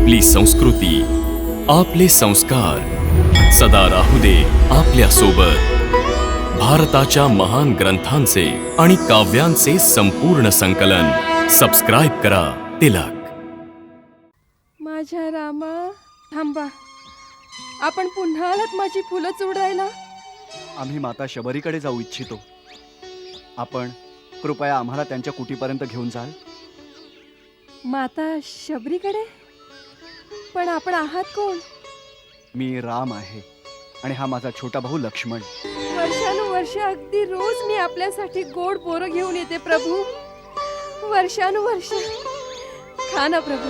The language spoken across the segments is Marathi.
आपली संस्कृती, आपले संस्कार सदा राहू दे आपल्या सोबत। भारताच्या महान ग्रंथांचे आणि काव्यांचे संपूर्ण संकलन सबस्क्राइब करा तिलक। माझ्या रामा, थांबा, आपण पुन्हा आलात माझी फुलं चोडायला? आम्ही माता शबरीकडे जाऊ इच्छितो। आपण कृपया आम्हाला त्यांच्या कुटीपर्यंत घेऊन जाल? माता शबरीकडे? पण आपण आहात कोण? मी राम आहे आणि हा माझा छोटा भाऊ लक्ष्मण। वर्षानुवर्ष अगदी रोज मी आपल्यासाठी गोड बोरं घेऊन येते प्रभू। वर्षानुवर्ष खा ना प्रभू,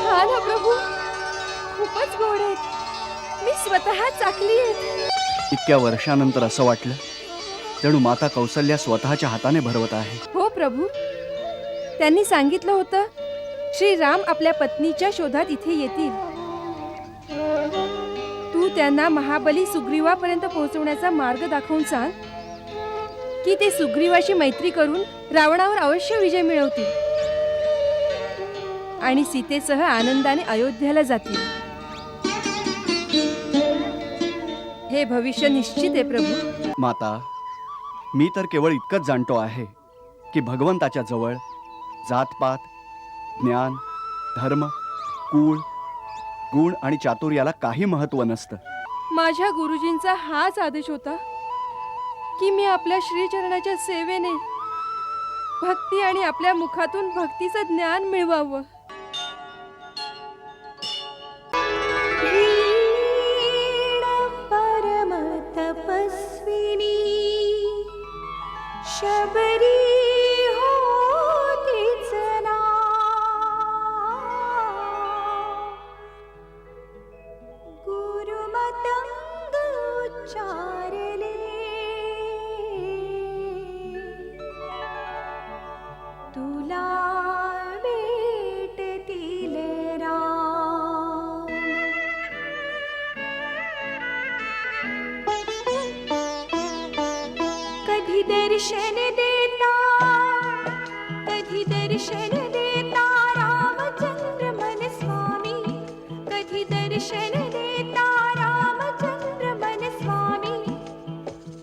खा ना प्रभू, खूपच गोड आहेत, मी स्वतः चाखली आहेत। इतक्या वर्षानंतर असं वाटलं जणू माता कौसल्या स्वतःच्या हाताने भरवत आहे। हो प्रभू, त्यांनी सांगितलं होतं श्रीराम आपल्या पत्नीच्या शोधात इथे येतील। तू त्यांना महाबली सुग्रीवापर्यंत पोहोचवण्याचा मार्ग दाखवून सांग की ते सुग्रीवाशी मैत्री करून रावणावर अवश्य विजय मिळवतील आणि सीतेसह आनंदाने अयोध्येला जातील। हे भविष्य निश्चित आहे प्रभू। माता, मी तर केवळ इतकंच जाणतो आहे की भगवंताच्या जवळ जातपात, ज्ञान, धर्म, कुळ, गुण आणि चातुर्याला काही महत्त्व नसतं। माझ्या गुरुजींचा हाच आदेश होता की मी आपल्या श्रीचरणाच्या सेवेने भक्ती आणि आपल्या मुखातून भक्तीचं ज्ञान मिळवावं। परम तपस्विनी शबरी होतीच ना, गुरुमतंग उच्चारले तुला भेटतील राम। कधी दर्शन देता, कधी दर्शन देता रामचंद्र मन स्वामी, कधी दर्शन देता रामचंद्र मन स्वामी।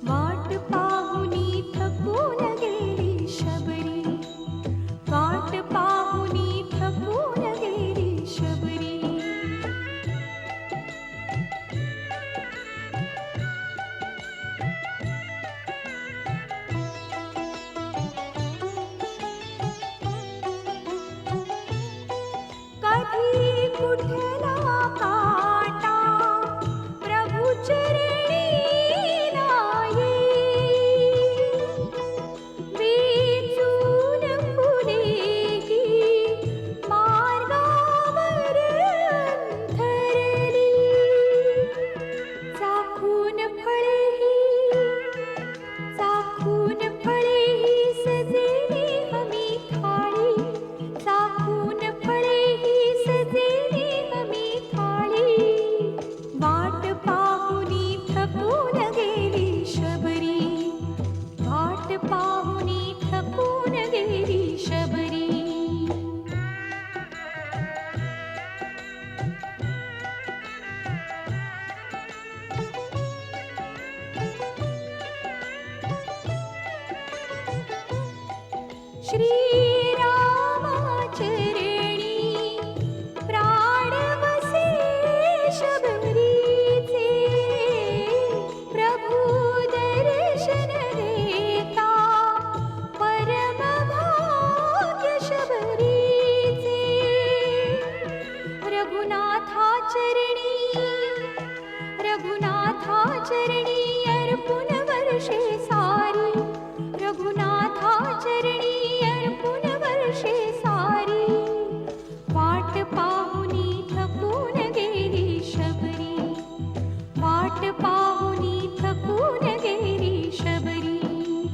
वाट पाहुनी थकून गेली शबरी, वाट पाहुनी थकून गेली शबरी। कधी कुठला काटा प्रभु चरणी नाही, विचून फुलेही मार्गावर अंथरली। चाखून फळेही, चाखून फळेही सजेली हमी थाळी, चाखून फळेही सजेली हमी थाळी। वाट पाहुनी थकून गेली शबरी, वाट पाहुनी थकून गेली शबरी। श्रीरामाचरणी प्राण वसे शबरीचे, प्रभु दर्शन देता परम भाग्य शबरीचे। रघुनाथाचरणी, रघुनाथाचरणी अर्पुन वर्षे सारी, रघुनाथाचरणी अर्पुन वर्षे सारी। वाट पाहुनी थकून गेली शबरी, वाट पाहुनी थकून गेली शबरी।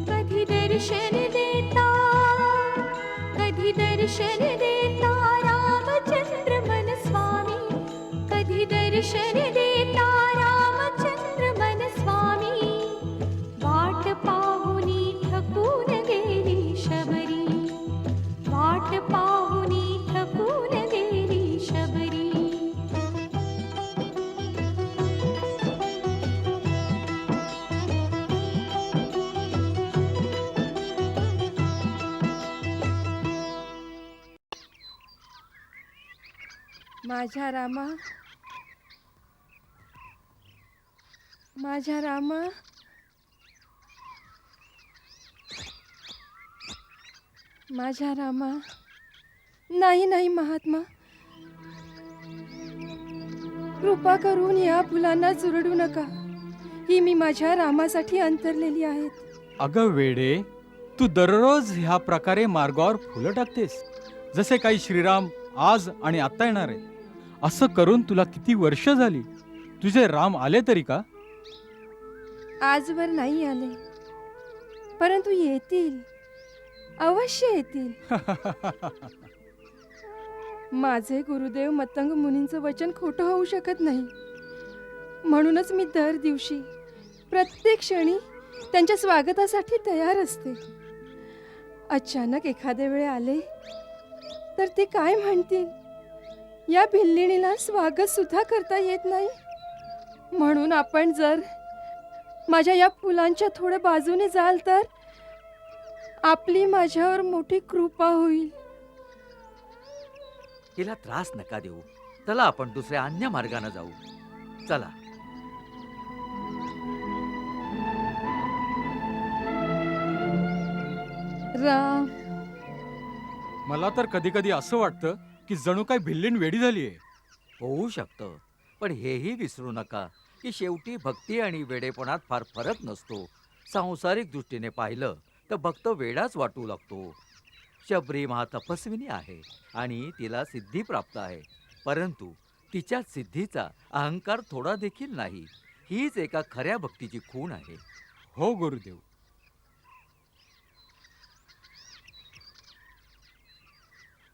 कधी दर्शन देता, कधी दर्शन देता रामचंद्र मन स्वामी, कधी दर्शन देता रामचंद्र मन स्वामी। वाट पाहुनी थकून गेली शबरी, वाट पाहुनी थकून गेली माझ्या रामा, माझ्या रामा, माझ्या रामा. नाही नाही महात्मा, कृपा करून या फुलांना चुरडू नका. ही मी माझ्या रामासाठी अंतरलेली आहेत. अगं वेडे, तू दररोज ह्या प्रकारे मार्गावर फुलं टाकतेस, जसे काही श्रीराम आज आणि आत्ता येणार आहे. असं करून तुला किती वर्ष झाली? तुझे राम आले तरी का? आजवर नाही आले, परंतु येतील, अवश्य येतील. माझे गुरुदेव मतंग मुनींचं वचन खोटं होऊ शकत नाही. म्हणूनच मी दर दिवशी प्रत्येक क्षणी त्यांच्या स्वागतासाठी तयार असते. अचानक एखाद्या वेळे आले तर ते काय म्हणतील? या भिल्लिणीला स्वागत सुद्धा करता येत नाही. म्हणून आपण जर माझ्या या फुलांच्या थोड्या बाजूने जाल तर आपली माझ्यावर मोठी कृपा होईल. तिला त्रास नका देऊ. चला आपण दुसऱ्या अन्य मार्गाने जाऊ. चला. राम, मला तर कधी कधी असं वाटतं की जणू काय भिल्लीण वेडी झालीये. होऊ शकतं, पण हेही विसरू नका की शेवटी भक्ती आणि वेडेपणात फार फरक नसतो. सांसारिक दृष्टीने पाहिलं तर भक्त वेडाच वाटू लागतो. शबरी महातपस्विनी आहे आणि तिला सिद्धी प्राप्त आहे, परंतु तिच्या सिद्धीचा अहंकार थोडा देखील नाही. हीच एका खऱ्या भक्तीची खूण आहे. हो गुरुदेव.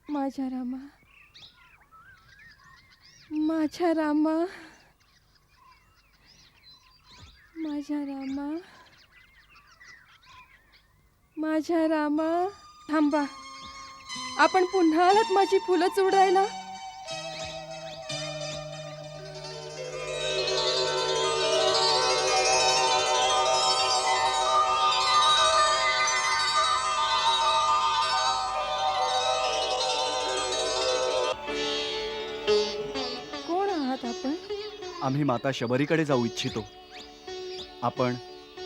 माझ्या रामा, माझ्या रामा, माझ्या रामा, माझ्या रामा. थांबा, आपण पुन्हा आलात माझी फुलं चुडायला. कोण आहात आपण? आम्ही माता शबरीकडे जाऊ इच्छितो. आपण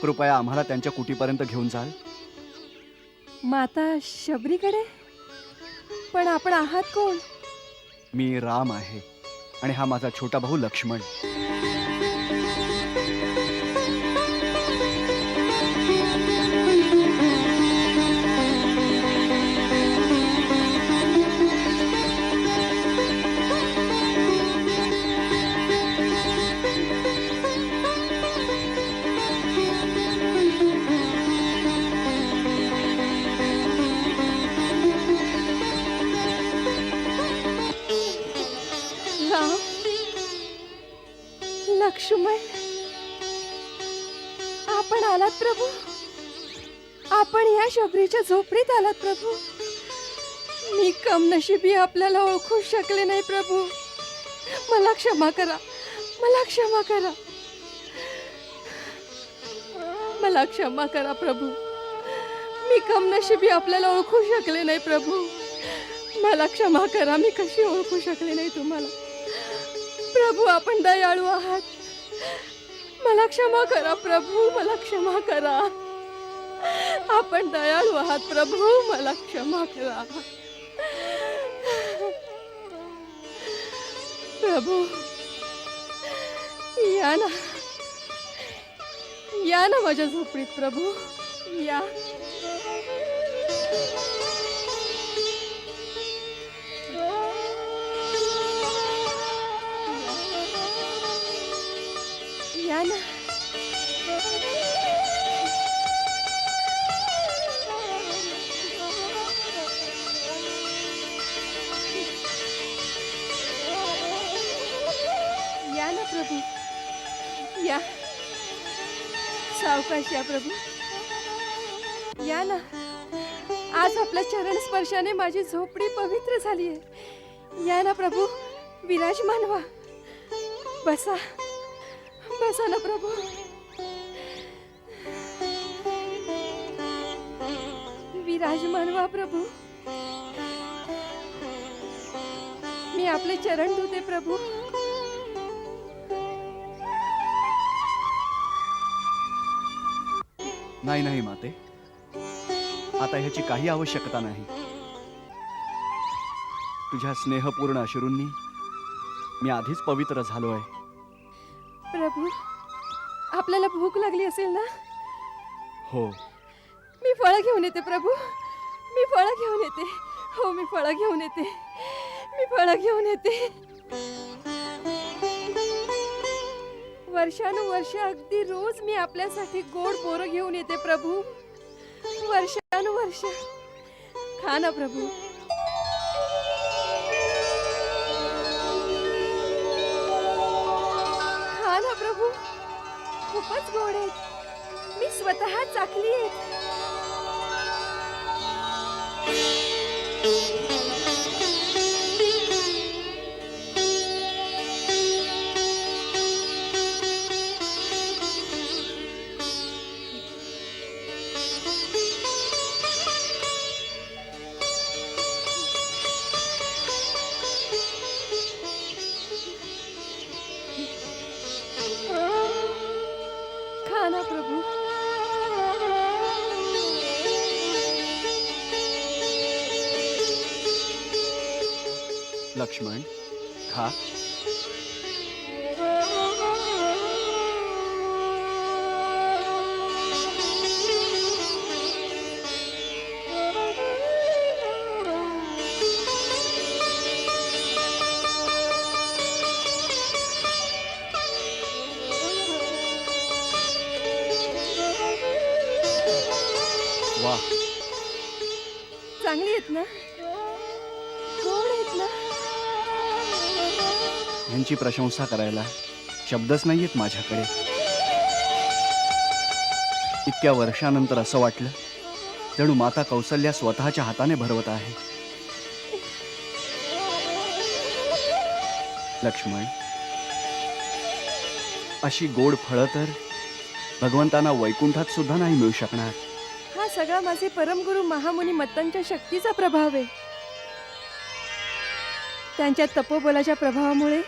कृपया आम्हाला त्यांच्या कुटीपर्यंत घेऊन जाल. माता शबरीकडे? पण आपण आहात कोण? मी राम आहे आणि हा माझा छोटा भाऊ लक्ष्मण. राम, लक्ष्मण, आपण आलात प्रभू. आपण या शबरीच्या झोपडीत आलात प्रभू. मी कमनशिबी आपल्याला ओळखू शकले नाही प्रभू. मला क्षमा करा, मला क्षमा करा, मला क्षमा करा प्रभू. मी कमनशिबी आपल्याला ओळखू शकले नाही प्रभू. मला क्षमा करा, मी कशी ओळखू शकले नाही तुम्हाला प्रभू. आपण दयाळू आहात. मला क्षमा करा प्रभू, मला क्षमा करा. आपण दयाळू आहात प्रभू, मला क्षमा करा प्रभू. या ना, या ना माझ्या झोपडीत प्रभू, या. या ना. या ना प्रभू, या. सावकाश या प्रभू, या ना. आज आपल्या चरण स्पर्शाने माझी झोपडी पवित्र झाली आहे. या ना प्रभू, विराजमान व्हा. बसा, बसा ना प्रभू. विराजमान व्हा प्रभू. मी आपले चरण धुते प्रभू. नाही नाही माते, आता ह्याची काही आवश्यकता नाही. तुझ्या स्नेहपूर्ण अश्रूंनी मी आधीच पवित्र झालो आहे. प्रभू, आपल्याला भूक लागली असेल ना? हो, मी फळं घेऊन येते प्रभू. मी फळं घेऊन येते. हो, मी फळं घेऊन येते. मी फळं घेऊन येते. वर्षानुवर्ष अगदी रोज मी आपल्यासाठी गोड बोरं घेऊन येते प्रभू. वर्षानुवर्ष. खा ना प्रभू. खा ना प्रभू. खूपच गोड आहेत. मी स्वतः चाखली आहेत. खा ना प्रभू. लक्ष्मण, खा. वाह, चांगली आहेत ना? गोड आहेत ना? यांची प्रशंसा करायला शब्दच नाहीयेत माझ्याकडे. इतक्या वर्षानंतर असं वाटलं जणू माता कौसल्या स्वतःच्या हाताने भरवत आहे. लक्ष्मण, अशी गोड फळं तर भगवंतांना वैकुंठात सुद्धा नाही मिळू शकणार. हा सगळा माझे परमगुरु महामुनी मत्तांच्या शक्तीचा प्रभाव आहे. त्यांच्या तपोबलाच्या प्रभावामुळे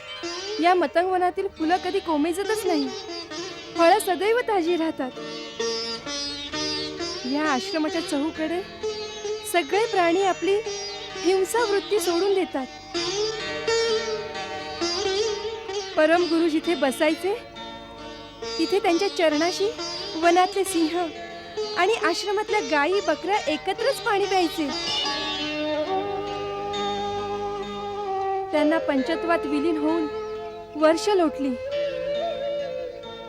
या मतंगवनातील फुलं कधी कोमेजतच नाही. फळं सदैव ताजी राहतात. या आश्रमाच्या चहूकडे सगळे प्राणी आपली हिंसा वृत्ती सोडून देतात. परमगुरु जिथे बसायचे तिथे त्यांच्या चरणाशी वनातले सिंह आणि आश्रमातल्या गायी बकऱ्या एकत्रच पाणी प्यायचे. त्यांना पंचत्वात विलीन होऊन वर्ष लोटली,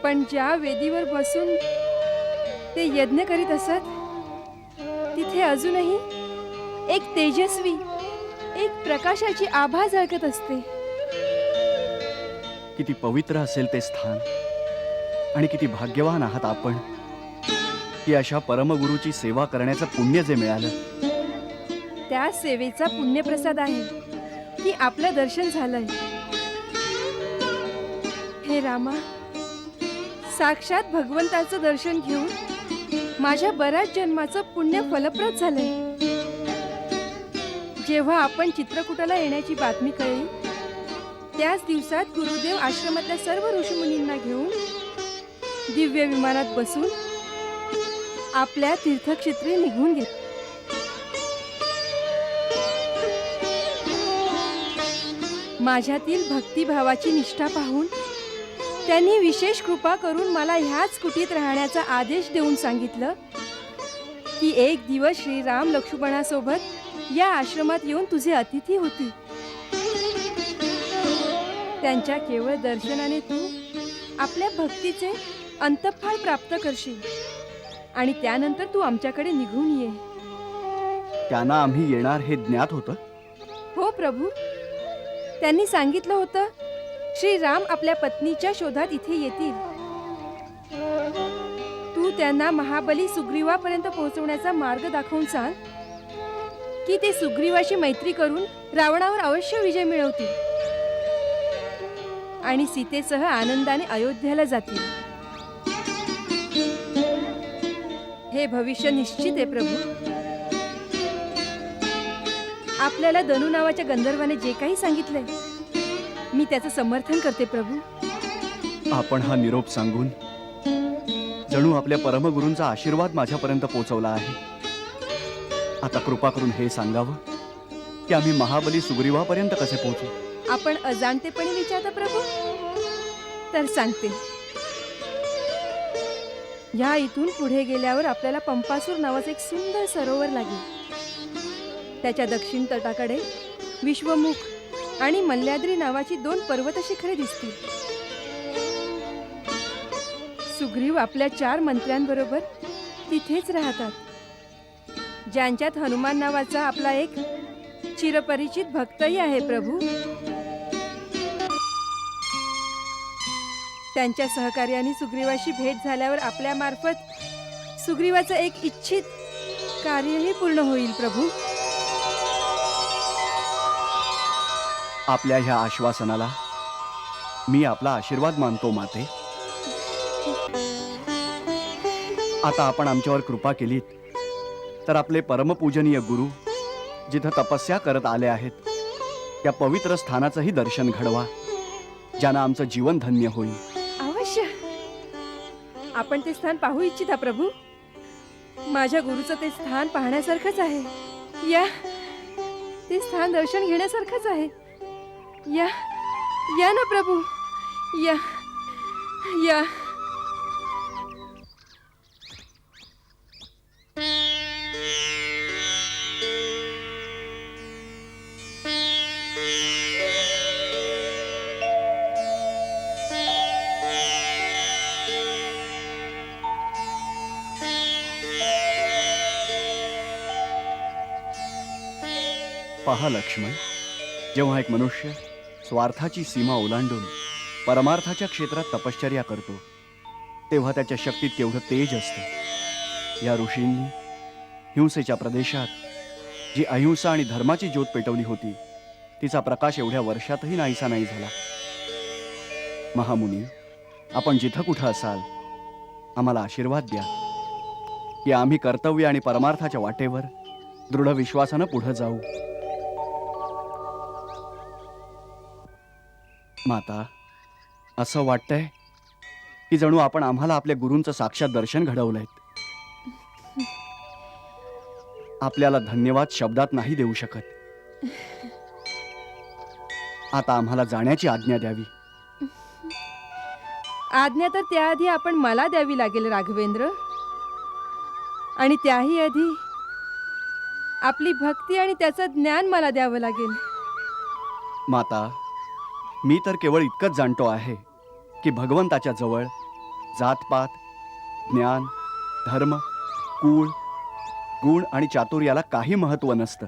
पण ज्या वेदीवर बसून ते यज्ञ करीत असत तिथे अजूनही एक तेजस्वी, एक प्रकाशाची आभा झळकत असते. किती पवित्र असेल ते स्थान आणि किती भाग्यवान आहात आपण की अशा परमगुरूची सेवा करण्याचं पुण्य जे मिळालं. त्या सेवेचा पुण्यप्रसाद आहे की आपलं दर्शन झालंय. हे रामा, साक्षात भगवंताचं दर्शन घेऊन माझ्या बऱ्याच जन्माचं पुण्य फलप्रद झालंय. जेव्हा आपण चित्रकूटाला येण्याची बातमी कळली त्याच दिवसात गुरुदेव आश्रमातल्या सर्व ऋषीमुनींना घेऊन दिव्य विमानात बसून आपल्या तीर्थक्षेत्री निघून गेले. माझ्यातील भक्तिभावाची निष्ठा पाहून त्यांनी विशेष कृपा करून मला ह्याच कुटीत राहण्याचा आदेश देऊन सांगितलं की एक दिवस श्रीराम लक्ष्मणासोबत या आश्रमात येऊन तुझे अतिथी होती. त्यांच्या केवळ दर्शनाने तू आपल्या भक्तीचे अंतःफळ प्राप्त करशील आणि त्यानंतर तू आमच्याकडे निघून ये. त्यांना आम्ही येणार हे ज्ञात होतं. हो प्रभू, त्यांनी सांगितलं होतं श्रीराम आपल्या पत्नीच्या शोधात इथे येतील. तू त्यांना महाबली सुग्रीवापर्यंत पोहोचवण्याचा मार्ग दाखवून सांग की ते सुग्रीवाशी मैत्री करून रावणावर अवश्य विजय मिळवतील आणि सीतेसह आनंदाने अयोध्येला जातील. हे भविष्य निश्चित आहे प्रभू. आपल्याला दनू नावाच्या गंधर्वाने जे काही सांगितलंय मी त्याचं समर्थन करते प्रभू. आपण हा निरोप सांगून जणू आपल्या परमगुरूंचा आशीर्वाद माझ्यापर्यंत पोहोचवला आहे. आता कृपा करून हे सांगावं की आम्ही महाबली सुग्रीवापर्यंत कसे पोहोचू. आपण अजाणतेपणे विचारता प्रभू. तर सांगते. ह्या इथून पुढे गेल्यावर आपल्याला पंपासूर नावाचं एक सुंदर सरोवर लागेल. त्याच्या दक्षिण तटाकडे विश्वमुख आणि मल्ल्याद्री नावाची 2 पर्वत शिखरे दिसतील. सुग्रीव आपल्या 4 मंत्र्यांबरोबर तिथेच राहतात, ज्यांच्यात हनुमान नावाचा आपला एक चिरपरिचित भक्तही आहे प्रभू. त्यांच्या सहकार्याने सुग्रीवाशी भेट झाल्यावर आपल्या मार्फत सुग्रीवाचं एक इच्छित कार्यही पूर्ण होईल प्रभू. आपल्या ह्या आश्वासनाला मी आपला आशीर्वाद मानतो माते. आता आपण आमच्यावर कृपा केलीत तर आपले परमपूजनीय गुरु जिथं तपस्या करत आले आहेत त्या पवित्र स्थानाचंही दर्शन घडवा, ज्यानं आमचं जीवन धन्य होईल. अवश्य. आपण ते स्थान पाहू इच्छिता प्रभू. माझ्या गुरुचं ते स्थान पाहण्यासारखंच आहे. या ते स्थान दर्शन घेण्यासारखंच आहे. या या ना प्रभू. या या. पहा लक्ष्मण, जेव्हा एक मनुष्य स्वार्थाची सीमा ओलांडून परमार्थाच्या क्षेत्रात तपश्चर्या करतो तेव्हा त्याच्या शक्तीत केवढं तेज असतं. या ऋषींनी हिंसेच्या प्रदेशात जी अहिंसा आणि धर्माची ज्योत पेटवली होती तिचा प्रकाश एवढ्या वर्षातही नाहीसा नाही झाला. महामुनी, आपण जिथं कुठं असाल आम्हाला आशीर्वाद द्या की आम्ही कर्तव्य आणि परमार्थाच्या वाटेवर दृढ विश्वासानं पुढे जाऊ. माता, असं वाटतंय की जणू आपण आम्हाला आपल्या गुरूंचं साक्षात दर्शन घडवलंय. आपल्याला धन्यवाद शब्दात नाही देऊ शकत. आता आम्हाला जाण्याची आज्ञा द्यावी. आज्ञा तर त्याआधी आपण मला द्यावी लागेल राघवेंद्र. आणि त्याही आधी आपली भक्ती आणि त्याचं ज्ञान मला द्यावं लागेल. माता, मी तर केवळ इतकंच जाणतो आहे की भगवंताच्या जवळ जातपात, ज्ञान, धर्म, कुळ, गुण आणि चातुर्याला काही महत्त्व नसतं.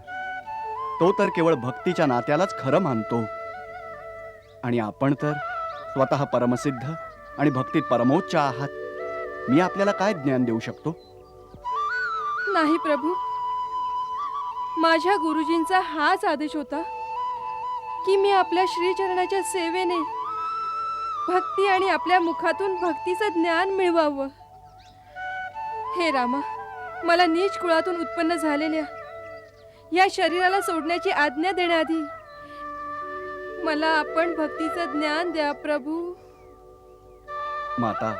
तो तर केवळ भक्तीच्या नात्यालाच खरं मानतो. आणि आपण तर स्वतः परमसिद्ध आणि भक्तीत परमोच्च आहात. मी आपल्याला काय ज्ञान देऊ शकतो? नाही प्रभू. माझ्या गुरुजींचा हाच आदेश होता की मी आपल्या श्रीचरणाच्या सेवेने भक्ती आणि आपल्या मुखातून भक्तीचं ज्ञान मिळवावं. हे रामा, मला नीच कुळातून उत्पन्न झालेल्या या शरीराला सोडण्याची आज्ञा देण्याआधी मला आपण भक्तीचं ज्ञान द्या प्रभू. माता,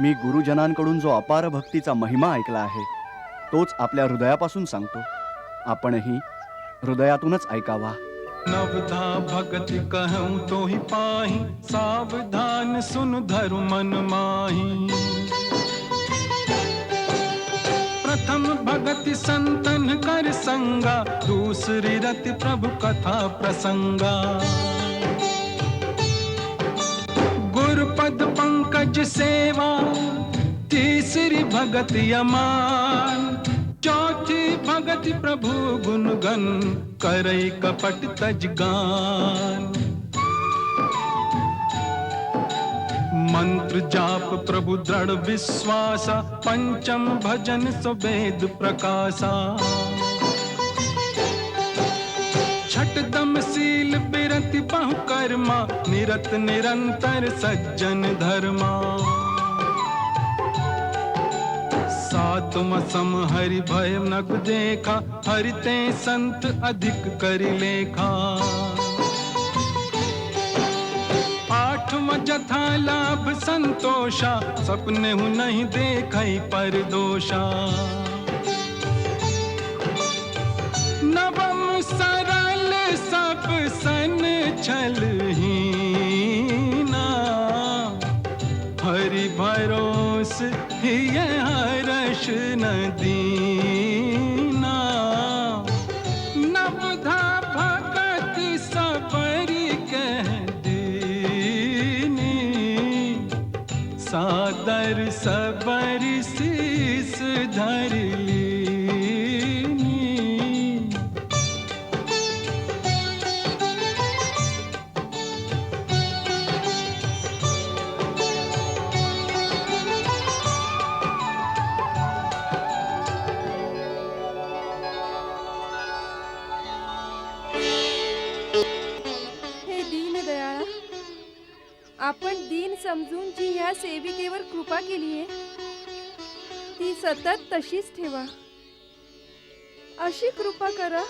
मी गुरुजनांकडून जो अपार भक्तीचा महिमा ऐकला आहे तोच आपल्या हृदयापासून सांगतो. आपणही हृदयातूनच ऐकावा. नवधा भगति कहूँ तो ही पाही, सावधान सुन धरु मन माही. प्रथम भगति संतन कर संगा, दूसरी रति प्रभु कथा प्रसंगा. गुरुपद पंकज सेवा, तीसरी भगति अमान. चौथी भगति प्रभु गुणगन, करई कपट तजगान. मंत्र जाप प्रभु दृढ़ विश्वासा, पंचम भजन सुवेद प्रकाशा. छठ दम शील बिरति बहु कर्मा, निरत निरंतर सज्जन धर्मा. सातवां सम हरि भय नग देखा, हरिते संत अधिक करि लेखा। आठवां जथा लाभ संतोषा, सपने हूँ नहीं देखई पर दोषा। नवम सरल सब सन छलहीना, हरि भरोस हिय हर्ष न दीना। नवधा भगत सबरी कह दीनी, सादर सबरी शीस धर लीनी। हे दीनदयाळा, आपण दीन समजून जी ह्या सेविकेवर कृपा केलीये ती सतत तशीच ठेवा. अशी कृपा करा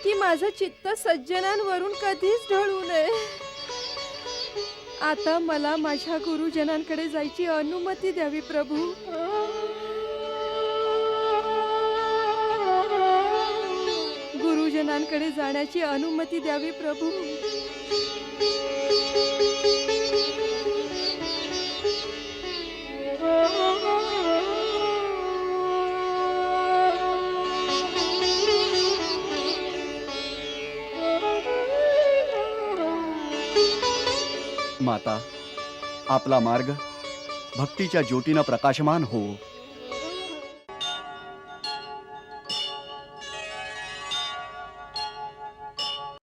की माझं चित्त सज्जनांवरून कधीच ढळू नये. आता मला माझ्या गुरुजनांकडे जायची अनुमती द्यावी प्रभू. गुरुजनांकडे जाण्याची अनुमती द्यावी प्रभू. माता, आपला मार्ग भक्तीच्या ज्योतीनं प्रकाशमान हो.